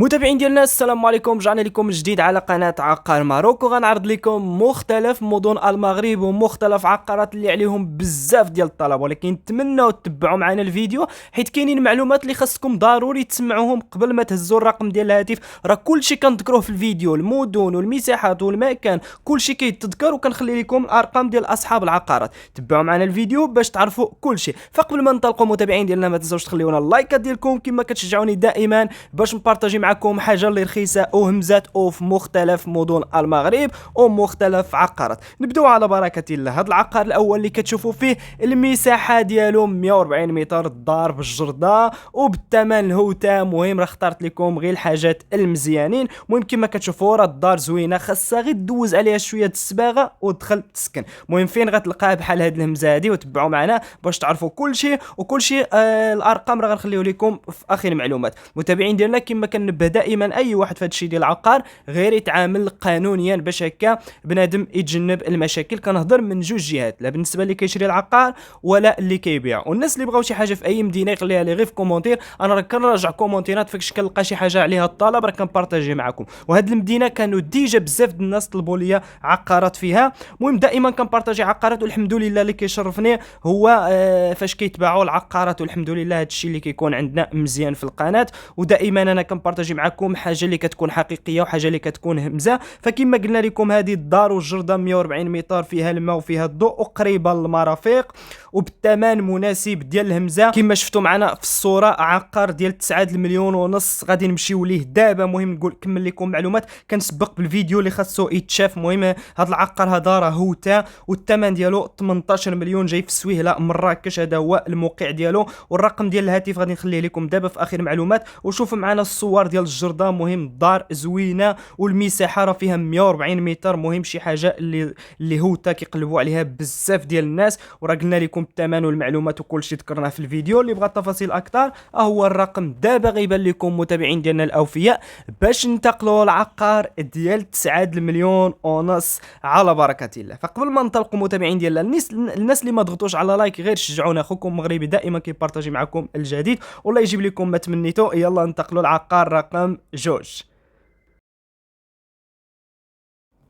متابعين ديالنا السلام عليكم، رجعنا لكم من جديد على قناه عقار ماروكو. غنعرض لكم مختلف مدن المغرب ومختلف عقارات اللي عليهم بزاف ديال الطلب، ولكن نتمنوا تتبعوا معنا الفيديو حيت كاينين معلومات اللي خاصكم ضروري تسمعوهم قبل ما تهزوا الرقم ديال الهاتف. راه كلشي كنذكروه في الفيديو، المدن والمساحات والمكان كلشي كيتذكر، وكنخلي لكم الارقام ديال اصحاب العقارات. تبعوا معنا الفيديو باش تعرفوا كلشي. فقبل ما ننطلقوا متابعين ديالنا ما تنساوش تخليونا اللايكات ديالكم كما كتشجعوني دائما باش نبارطاجي معكم حاجه اللي رخيصه وهمزات وفي مختلف مدن المغرب ومختلف عقارات. نبداو على بركه الله. هذا العقار الاول اللي كتشوفوا فيه المساحه ديالو 140 متر، الدار بالجرده وبالثمن الهوته. مهم راه اخترت لكم غير الحاجات المزيانين. المهم كما كتشوفوا راه الدار زوينه، خاصها غير دوز عليها شويه د الصباغه ودخل تسكن. المهم فين غتلقاه بحال هاد الهمزه هادي، وتبعوا معنا باش تعرفوا كلشي. الارقام راه غنخليو لكم في اخر المعلومات. متابعين ديالنا كما كنبه دائما اي واحد في هذا الشيء ديال العقار غير يتعامل قانونيا باش هكا بنادم يتجنب المشاكل. كنهضر من جوج جهات، لا بالنسبه اللي كيشري العقار ولا اللي كيبيع. والناس اللي بغاو شي حاجه في اي مدينه يخليها لي غير في كومونتير، انا راه كنراجع كومونتيرات فاش كنلقى شي حاجه عليها الطلب راه كنبارطاجي معكم. وهاد المدينه كانوا ديجا بزاف د الناس طلبوا لي عقارات فيها. المهم دائما كنبارطاجي عقارات، والحمد لله اللي كيشرفني هو فاش كيتباعوا العقارات، والحمد لله هاد الشيء اللي كيكون عندنا مزيان في القناه. ودائما انا كنبارطاجي معكم حاجه اللي كتكون حقيقيه وحاجه اللي كتكون همزه. فكما قلنا لكم هذه الدار والجرده 140 متر، فيها الماء وفيها الضوء وقريبه للمرافق وبالثمن مناسب ديال الهمزه. كما شفتوا معنا في الصوره عقار ديال 9 المليون ونص غادي نمشيو ليه دابا. مهم نقول نكمل لكم معلومات كنسبق بالفيديو اللي خاصو يتشاف. المهم هذا العقار هذا راه هوتا، والثمن ديالو 18 مليون، جاي في سويهله مراكش. هذا هو الموقع ديالو، والرقم ديال الهاتف غادي نخليه لكم دابا في اخر معلومات. وشوفوا معنا الصور ديال الجرده. مهم الدار زوينه والمساحه راه فيها 140 متر. مهم شي حاجه اللي هوتا كيقلبوا عليها بزاف ديال الناس. وراه قلنا لكم الثمن والمعلومات وكل شيء ذكرناه في الفيديو. اللي بغى التفاصيل اكثر هو الرقم دابا غيبان لكم متابعين ديالنا الاوفياء باش ننتقلوا العقار ديال 9 المليون ونص على بركه الله. فقبل ما ننطلقوا متابعين ديالنا، الناس اللي ما ضغطوش على لايك غير شجعونا. اخوكم مغربي دائما كيبارطاجي معكم الجديد، والله يجيب لكم ما تمنيتوا. يلا ننتقلوا العقار رقم جوج.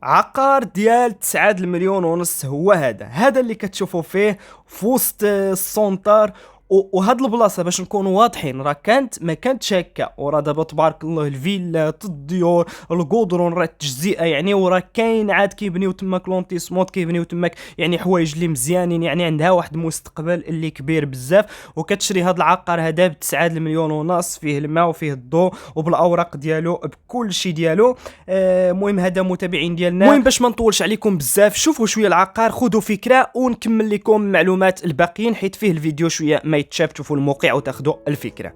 عقار ديال 9 المليون ونص هو هذا اللي كتشوفوا فيه في وسط السونتر. وهاد البلاصه باش نكونوا واضحين راه ما كانتش هكا. وراه دابا تبارك الله الفيلات الديور القدرون راه التجزئه يعني. وراه كاين عاد كيبنيو تماك لونتيسمونت، كيبنيو تماك يعني حوايج اللي مزيانين، يعني عندها واحد المستقبل اللي كبير بزاف. وكتشري هاد العقار هذا ب 9 المليون ونص، فيه الماء وفيه الضوء وبالاوراق ديالو بكل شيء ديالو. المهم هذا متابعين ديالنا. المهم باش ما نطولش عليكم بزاف، شوفوا شويه العقار، خذوا فكره، ونكمل لكم معلومات الباقيين حيت فيه الفيديو شويه ما يتشاف. تشوفوا الموقع وتاخذوا الفكره.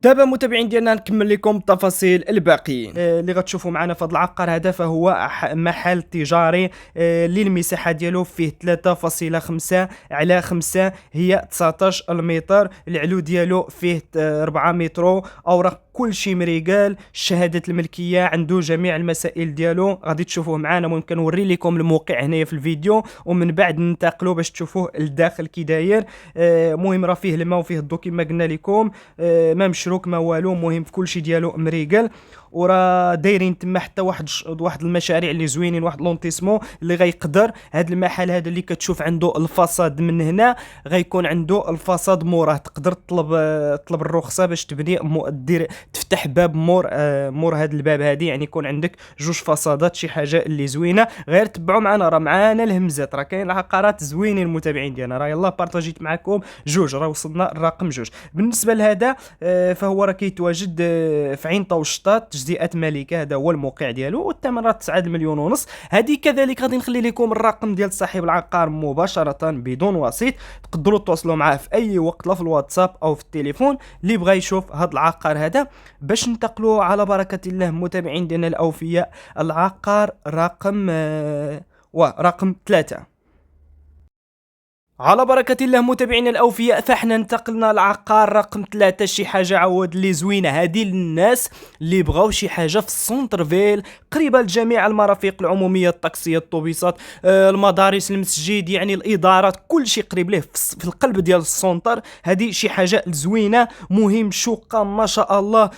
دابا متابعين ديالنا نكمل لكم التفاصيل الباقيين. اللي غتشوفوا معنا في هذا العقار هذا فهو محل تجاري. للمساحه ديالو فيه 3.5 على 5، هي 19 المتر. العلو ديالو فيه 4 متر. اوراق كل شيء مريقال، شهاده الملكيه عنده، جميع المسائل ديالو غادي تشوفوه معنا. ممكن نوري لكم الموقع هنايا في الفيديو ومن بعد ننتقلوا باش تشوفوه الداخل كي داير. مهم راه فيه الماء وفيه الضو كما قلنا لكم. ما مشروك ما والو. مهم في كل شيء ديالو مريقل. وراه دايرين تما حتى واحد المشاريع اللي زوينين، واحد لونتيسمون اللي غيقدر هذا المحل هذا اللي كتشوف عنده الفصاد من هنا غيكون عنده الفصاد موراه. تقدر تطلب الرخصه باش تبني تفتح باب مور هذا الباب هذه، يعني يكون عندك جوج فصادات، شي حاجه اللي زوينه. غير تبعوا معنا، راه معانا الهمزات، راه كاين العقارات زوينين المتابعين ديالنا، راه يلاه بارطاجيت معكم جوج، راه وصلنا الرقم جوج. بالنسبه لهذا فهو راه كيتواجد في عين طوشطات تجزئه ملكه، هذا هو الموقع ديالو، والثمن راه 9 مليون ونص. هذه كذلك غادي نخلي لكم الرقم ديال صاحب العقار مباشره بدون وسيط، تقدروا تواصلوا معاه في اي وقت، لا في الواتساب او في التليفون، اللي بغى يشوف هذا العقار هذا. باش ننتقلوا على بركه الله متابعين ديالنا الاوفياء، العقار رقم 3. على بركة الله متابعينا الأوفياء، فاحنا انتقلنا لعقار رقم 3، شي حاجة عوض اللي زوينة هذه للناس اللي بغاو شي حاجة في السونتر فيل، قريبة لجميع المرافق العمومية، الطاكسية، الطوبيسات، المدارس، المسجد، يعني الإدارات، كل شيء قريب ليه في القلب ديال السونتر. هذه شي حاجة زوينة، مهم شقة ما شاء الله،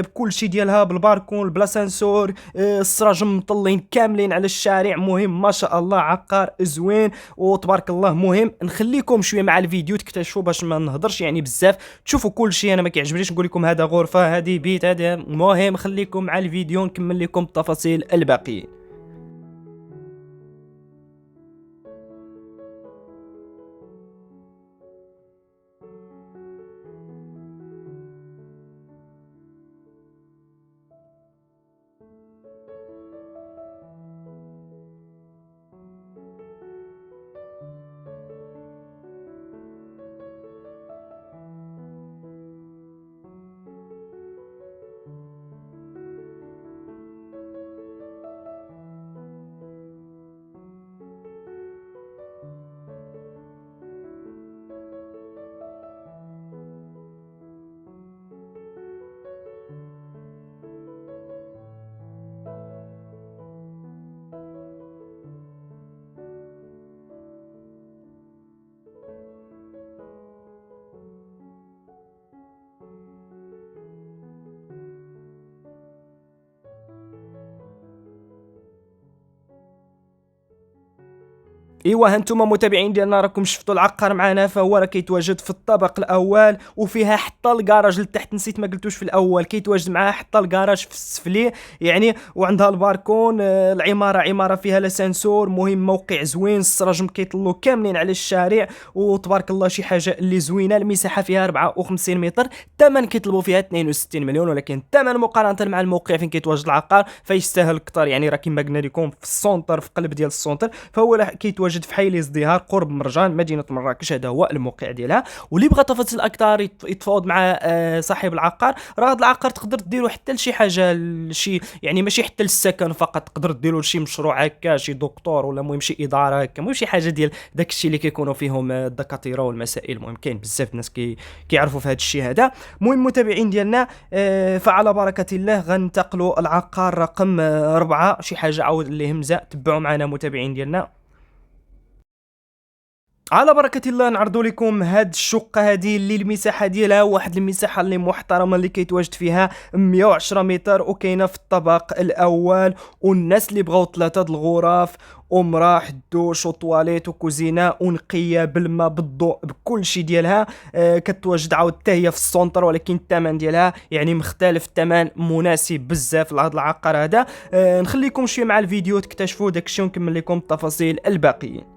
بكل شيء ديالها، بالباركون، البلاسانسور، السراج مطلين كاملين على الشارع، مهم ما شاء الله، عقار زوين وتبارك الله. مهم نخليكم شويه مع الفيديو تكتشفوا باش ما نهضرش يعني بزاف، تشوفوا كل شيء. انا ما كيعجبنيش نقول لكم هذا غرفه، هذه بيت، هذا. مهم خليكم مع الفيديو نكمل لكم التفاصيل الباقيين. ايوا هانتوما متابعين ديالنا راكم شفتوا العقار معنا، فهو راه كيتواجد في الطابق الاول، وفيها حتى الكراج لتحت، نسيت ما قلتوش في الاول، كيتواجد معها حتى الكراج في السفلي يعني، وعندها الباركون. العماره عماره فيها لاسانسور، مهم موقع زوين، السراج كيطلوا كاملين على الشارع، وتبارك الله شي حاجه اللي زوينه. المساحه فيها 54 متر، الثمن كيطلبوا فيها 62 مليون، ولكن الثمن مقارنه مع الموقع فين كيتواجد العقار فيستاهل اكثر، يعني راه كما قلنا لكم في السونتر، في قلب ديال السونتر، فهو كيتواجد في حي الازدهار قرب مرجان مدينه مراكش، هذا هو الموقع ديالها. واللي بغى تفاصيل اكثر يتفاوض مع صاحب العقار. راه هذا العقار تقدر ديرو حتى لشي حاجه، شي يعني ماشي حتى للسكن فقط، تقدر ديرو لشي مشروع هكا، شي دكتور ولا المهم شي اداره هكا، المهم شي حاجه ديال داك الشيء اللي كيكونوا فيهم الدكاتره والمسائل. المهم كاين بزاف الناس كيعرفوا في هذا الشيء هذا. المهم متابعين ديالنا، فعلى بركه الله غننتقلوا العقار رقم 4، شي حاجه عاود اللي همزه، تبعوا معنا متابعين ديالنا. على بركة الله نعرضوا لكم هاد الشقة هذه اللي المساحة ديالها واحد المساحة اللي محترمة، اللي كيتواجد فيها 110 متر، وكاينة في الطابق الأول. والناس اللي بغاو 3 د الغرف، ومراح، دوش، وطواليت، وكوزينة، ونقية بالماء، بالضوء، بكل شيء ديالها. كتواجد عاود حتى هي في السونتر، ولكن الثمن ديالها يعني مختلف، الثمن مناسب بزاف لهذا العقار هذا. نخليكم شويه مع الفيديو تكتشفوا داكشي، ونكمل لكم التفاصيل الباقيين.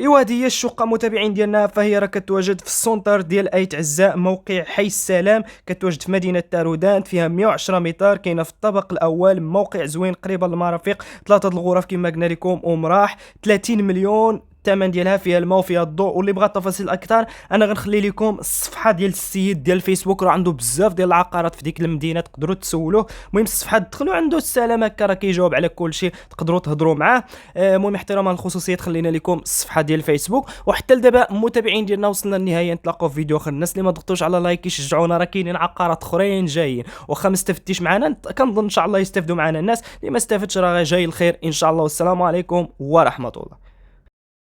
ايوا هذه هي الشقه متابعين ديالنا، فهي راه كتواجد في السونتر ديال ايت عزاء، موقع حي السلام، كتواجد في مدينه تارودانت، فيها 110 متر، كاينه في الطابق الاول، موقع زوين قريبه للمرافق، 3 د الغرف كما قلنا لكم، ومراح 30 مليون الثمن ديالها، فيها الماء وفيها الضوء. واللي بغى تفاصيل اكثر انا غنخلي لكم الصفحه ديال السيد ديال الفيسبوك، راه عنده بزاف ديال العقارات في ديك المدينه تقدروا تسولوه. المهم الصفحه دخلوا عنده السلام هكا، راه كيجاوب على كل شيء، تقدروا تهضروا معاه. المهم احتراما للخصوصيات خلينا لكم الصفحه ديال الفيسبوك. وحتى لدابا متابعين ديالنا وصلنا للنهايه، نتلاقاو في فيديو اخر. الناس اللي ما ضغطوش على لايك يشجعونا، راه كاينين عقارات اخرين جايين، واخا ما استفدتيش معنا كنظن ان شاء الله يستافدوا معنا الناس. اللي ما استفدش راه جاي الخير ان شاء الله. والسلام عليكم ورحمه الله.